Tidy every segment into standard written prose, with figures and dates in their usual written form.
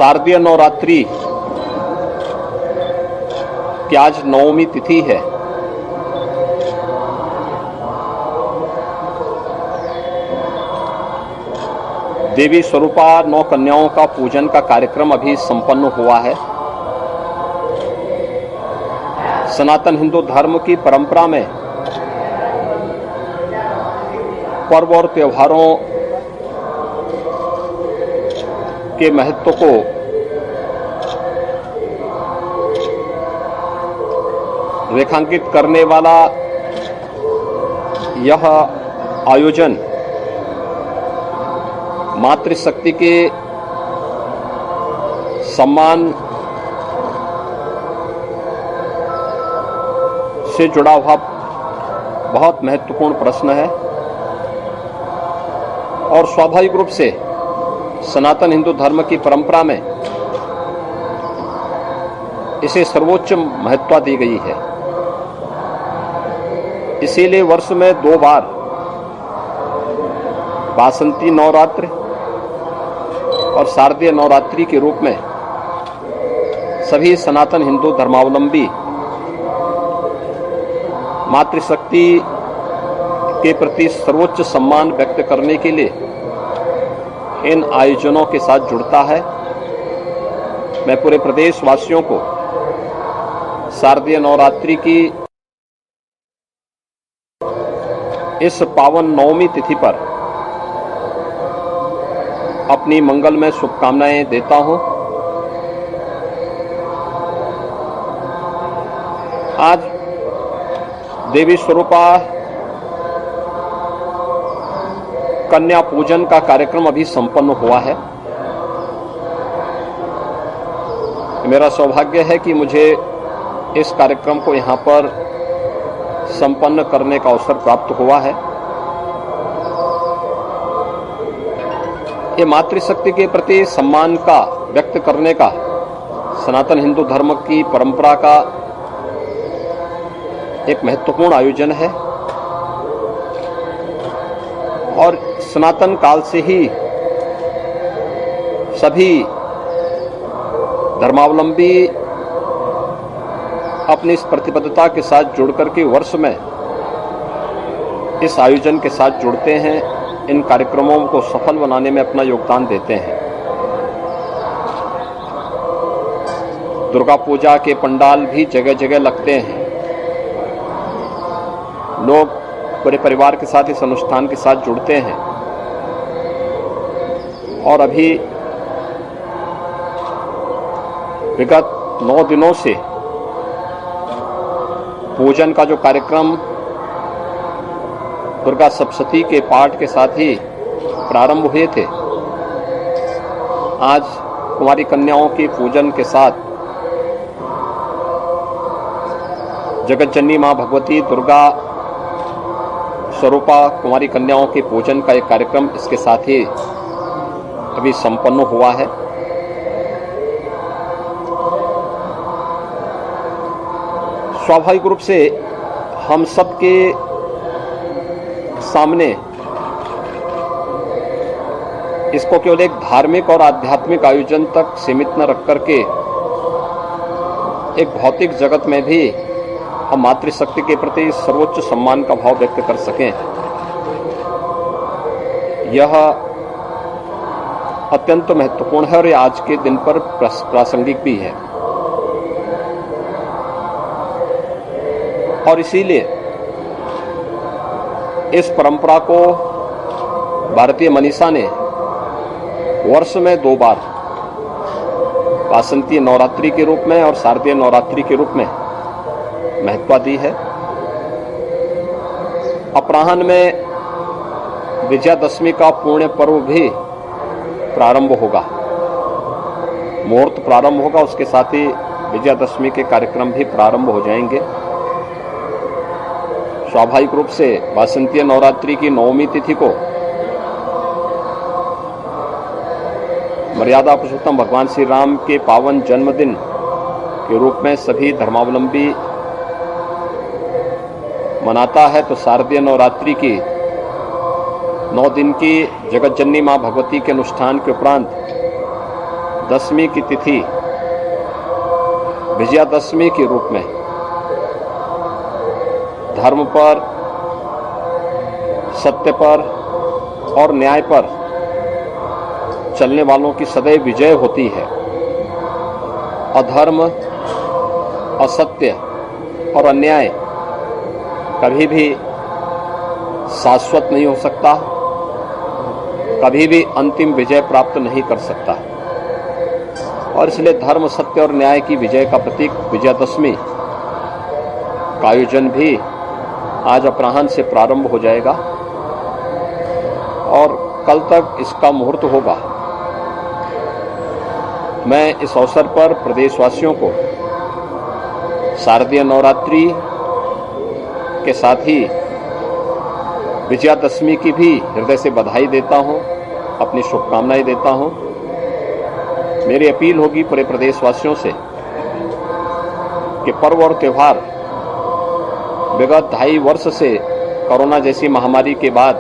शारदीय नवरात्रि की आज नवमी तिथि है। देवी स्वरूपा नौ कन्याओं का पूजन का कार्यक्रम अभी संपन्न हुआ है। सनातन हिंदू धर्म की परंपरा में पर्व और त्योहारों के महत्व को रेखांकित करने वाला यह आयोजन मातृशक्ति के सम्मान से जुड़ा हुआ बहुत महत्वपूर्ण प्रश्न है और स्वाभाविक रूप से सनातन हिंदू धर्म की परंपरा में इसे सर्वोच्च महत्व दी गई है। इसीलिए वर्ष में 2 बार वासंती नवरात्र और शारदीय नवरात्रि के रूप में सभी सनातन हिंदू धर्मावलंबी मातृशक्ति के प्रति सर्वोच्च सम्मान व्यक्त करने के लिए इन आयोजनों के साथ जुड़ता है। मैं पूरे प्रदेश वासियों को शारदीय नवरात्रि की इस पावन नवमी तिथि पर अपनी मंगलमय शुभकामनाएं देता हूं। आज देवी स्वरूपा कन्या पूजन का कार्यक्रम अभी संपन्न हुआ है। मेरा सौभाग्य है कि मुझे इस कार्यक्रम को यहां पर संपन्न करने का अवसर प्राप्त हुआ है। ये मातृशक्ति के प्रति सम्मान का व्यक्त करने का सनातन हिंदू धर्म की परंपरा का एक महत्वपूर्ण आयोजन है और सनातन काल से ही सभी धर्मावलंबी अपनी इस प्रतिबद्धता के साथ जुड़कर के वर्ष में इस आयोजन के साथ जुड़ते हैं, इन कार्यक्रमों को सफल बनाने में अपना योगदान देते हैं। दुर्गा पूजा के पंडाल भी जगह जगह लगते हैं। लोग पूरे परिवार के साथ इस अनुष्ठान के साथ जुड़ते हैं और अभी विगत 9 दिनों से पूजन का जो कार्यक्रम दुर्गा सप्तशती के पाठ के साथ ही प्रारंभ हुए थे, आज कुमारी कन्याओं की पूजन के साथ जगत जननी मां भगवती दुर्गा स्वरूपा कुमारी कन्याओं के पूजन का एक कार्यक्रम इसके साथ ही अभी संपन्न हुआ है। स्वाभाविक रूप से हम सबके सामने इसको केवल एक धार्मिक और आध्यात्मिक आयोजन तक सीमित न रख करके एक भौतिक जगत में भी हम मातृशक्ति के प्रति सर्वोच्च सम्मान का भाव व्यक्त कर सकें, यह अत्यंत महत्वपूर्ण है और ये आज के दिन पर प्रासंगिक भी है। और इसीलिए इस परंपरा को भारतीय मनीषा ने वर्ष में 2 बार वासंती नवरात्रि के रूप में और शारदीय नवरात्रि के रूप में महत्व दी है। अपराह्न में विजयादशमी का पुण्य पर्व भी प्रारंभ होगा, मुहूर्त प्रारंभ होगा, उसके साथ ही विजयादशमी के कार्यक्रम भी प्रारंभ हो जाएंगे। स्वाभाविक रूप से वासंतीय नवरात्रि की नवमी तिथि को मर्यादा पुरुषोत्तम भगवान श्री राम के पावन जन्मदिन के रूप में सभी धर्मावलंबी मनाता है, तो शारदीय नवरात्रि की 9 दिन की जगत जननी मां भगवती के अनुष्ठान के उपरांत दशमी की तिथि विजयादशमी के रूप में धर्म पर, सत्य पर और न्याय पर चलने वालों की सदैव विजय होती है। अधर्म, असत्य और अन्याय कभी भी शाश्वत नहीं हो सकता, कभी भी अंतिम विजय प्राप्त नहीं कर सकता। और इसलिए धर्म, सत्य और न्याय की विजय का प्रतीक विजयादशमी का आयोजन भी आज अपराह्न से प्रारंभ हो जाएगा और कल तक इसका मुहूर्त होगा। मैं इस अवसर पर प्रदेशवासियों को शारदीय नवरात्रि के साथ ही विजयादशमी की भी हृदय से बधाई देता हूं, अपनी शुभकामनाएं देता हूं। मेरी अपील होगी पूरे प्रदेशवासियों से कि पर्व और त्यौहार विगत 2.5 वर्ष से कोरोना जैसी महामारी के बाद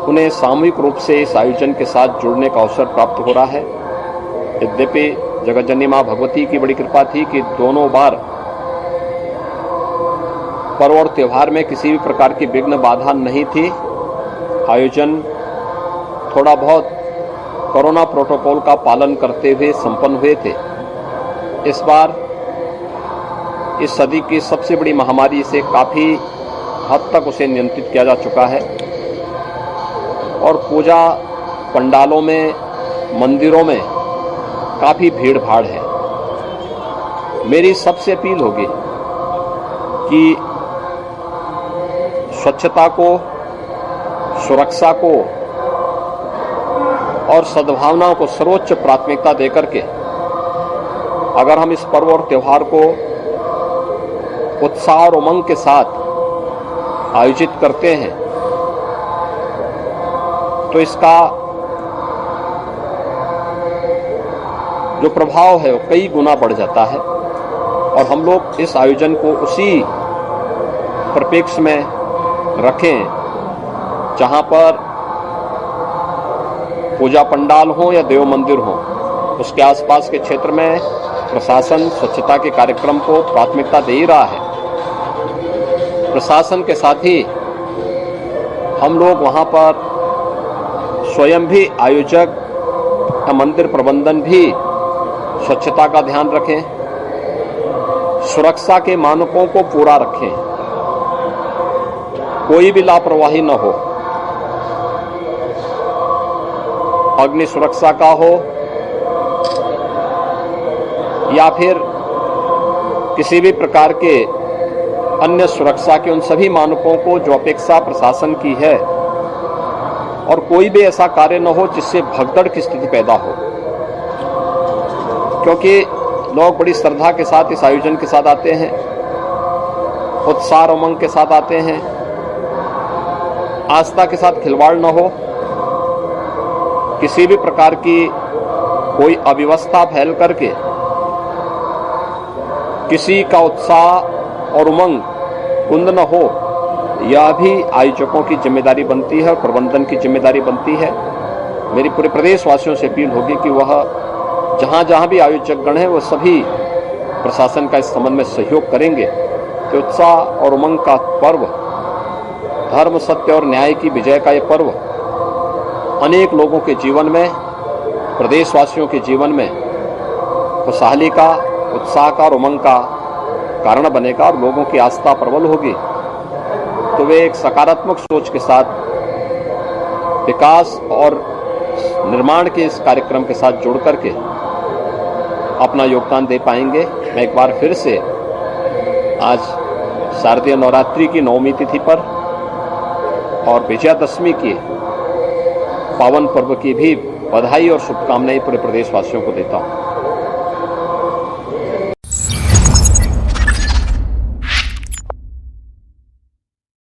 उन्हें सामूहिक रूप से इस आयोजन के साथ जुड़ने का अवसर प्राप्त हो रहा है। यद्यपि जगतजननी मां भगवती की बड़ी कृपा थी कि दोनों बार पर्व और त्यौहार में किसी भी प्रकार की विघ्न बाधा नहीं थी। आयोजन थोड़ा बहुत कोरोना प्रोटोकॉल का पालन करते हुए संपन्न हुए थे। इस बार इस सदी की सबसे बड़ी महामारी से काफी हद तक उसे नियंत्रित किया जा चुका है और पूजा पंडालों में, मंदिरों में काफी भीड़ भाड़ है। मेरी सबसे अपील होगी कि स्वच्छता को, सुरक्षा को और सद्भावनाओं को सर्वोच्च प्राथमिकता देकर के अगर हम इस पर्व और त्यौहार को उत्साह और उमंग के साथ आयोजित करते हैं तो इसका जो प्रभाव है वो कई गुना बढ़ जाता है और हम लोग इस आयोजन को उसी परिप्रेक्ष्य में रखें जहां पर पूजा पंडाल हो या देव मंदिर हो, उसके आसपास के क्षेत्र में प्रशासन स्वच्छता के कार्यक्रम को प्राथमिकता दे ही रहा है। प्रशासन के साथ ही हम लोग वहां पर स्वयं भी आयोजक या मंदिर प्रबंधन भी स्वच्छता का ध्यान रखें, सुरक्षा के मानकों को पूरा रखें, कोई भी लापरवाही न हो। अग्नि सुरक्षा का हो या फिर किसी भी प्रकार के अन्य सुरक्षा के उन सभी मानकों को जो अपेक्षा प्रशासन की है और कोई भी ऐसा कार्य न हो जिससे भगदड़ की स्थिति पैदा हो, क्योंकि लोग बड़ी श्रद्धा के साथ इस आयोजन के साथ आते हैं, उत्साह और उमंग के साथ आते हैं। आस्था के साथ खिलवाड़ न हो, किसी भी प्रकार की कोई अव्यवस्था फैल करके किसी का उत्साह और उमंग कुंद न हो, यह भी आयोजकों की जिम्मेदारी बनती है और प्रबंधन की जिम्मेदारी बनती है। मेरी पूरे प्रदेशवासियों से अपील होगी कि वह जहां जहां भी आयोजक गण हैं वो सभी प्रशासन का इस संबंध में सहयोग करेंगे कि उत्साह और उमंग का पर्व, धर्म, सत्य और न्याय की विजय का ये पर्व अनेक लोगों के जीवन में, प्रदेशवासियों के जीवन में खुशहाली का, उत्साह का और उमंग का कारण बनेगा और लोगों की आस्था प्रबल होगी तो वे एक सकारात्मक सोच के साथ विकास और निर्माण के इस कार्यक्रम के साथ जुड़ करके अपना योगदान दे पाएंगे। मैं एक बार फिर से आज शारदीय नवरात्रि की 9वीं तिथि पर और विजयादशमी की पावन पर्व की भी बधाई और शुभकामनाएं पूरे प्रदेशवासियों को देता हूं।